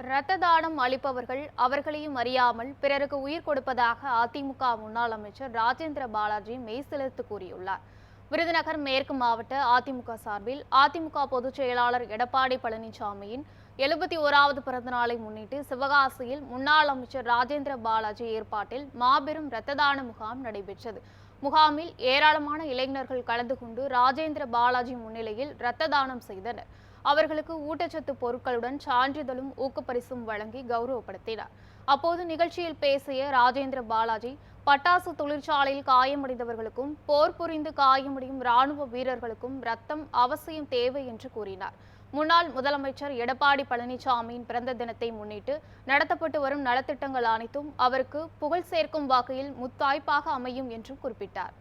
இரத்த தானம் அளிப்பவர்கள் அவர்களையும் அறியாமல் பிறருக்கு உயிர் கொடுப்பதாக அதிமுக முன்னாள் அமைச்சர் ராஜேந்திர பாலாஜி மெய்சிலிர்த்து கூறியுள்ளார். விருதுநகர் மேற்கு மாவட்ட அதிமுக சார்பில் அதிமுக பொதுச் செயலாளர் எடப்பாடி பழனிசாமியின் 71வது பிறந்த நாளை முன்னிட்டு சிவகாசியில் முன்னாள் அமைச்சர் ராஜேந்திர பாலாஜி ஏற்பாட்டில் மாபெரும் இரத்த தான முகாம் நடைபெற்றது. முகாமில் ஏராளமான இளைஞர்கள் கலந்து கொண்டு ராஜேந்திர பாலாஜி முன்னிலையில் இரத்த தானம் செய்தனர். அவர்களுக்கு ஊட்டச்சத்து பொருட்களுடன் சான்றிதழும் ஊக்கப்பரிசும் வழங்கி கௌரவப்படுத்தினார். அப்போது நிகழ்ச்சியில் பேசிய ராஜேந்திர பாலாஜி, பட்டாசு தொழிற்சாலையில் காயமடைந்தவர்களுக்கும் போர் புரிந்து காயமடையும் ராணுவ வீரர்களுக்கும் ரத்தம் அவசியம் தேவை என்று கூறினார். முன்னாள் முதலமைச்சர் எடப்பாடி பழனிசாமியின் பிறந்த தினத்தை முன்னிட்டு நடத்தப்பட்டு வரும் நலத்திட்டங்கள் அனைத்தும் அவருக்கு புகழ் சேர்க்கும் வகையில் முத்தாய்ப்பாக அமையும் என்றும் குறிப்பிட்டார்.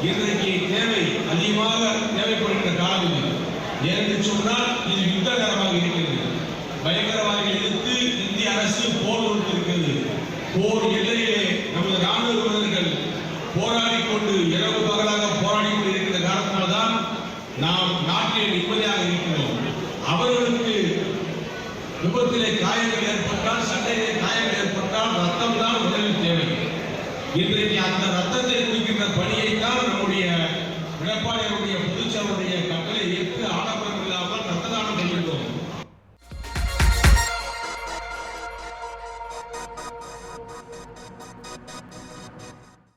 இன்றைக்கு தேவை அதிகமாக தேவைப்படுகின்ற காலம் இது. ஏனென்று சொன்னால் இது யுத்த காலமாக இருக்கிறது. பயங்கரவாதிகளை எதிர்த்து இந்திய அரசு போர் தொடுத்திருக்கிறது. போர் எல்லையிலே நமது ராணுவ வீரர்கள் போராடி கொண்டு இரவு பகலாக போராடி கொண்டு இருக்கிற காரணத்தால்தான் நாம் நாட்டில் நிம்மதியாக இருக்கிறோம். அவர்களுக்கு விபத்திலே காயங்கள் ஏற்பட்டால், சண்டையிலே காயங்கள் ஏற்பட்டால் ரத்தம் தான் முதலில் தேவை. இன்றைக்கு அந்த ரத்தத்தை குடிக்கின்ற பணியை தான் நம்முடைய எடப்பாடியுடைய பொதுச்செயலாளருடைய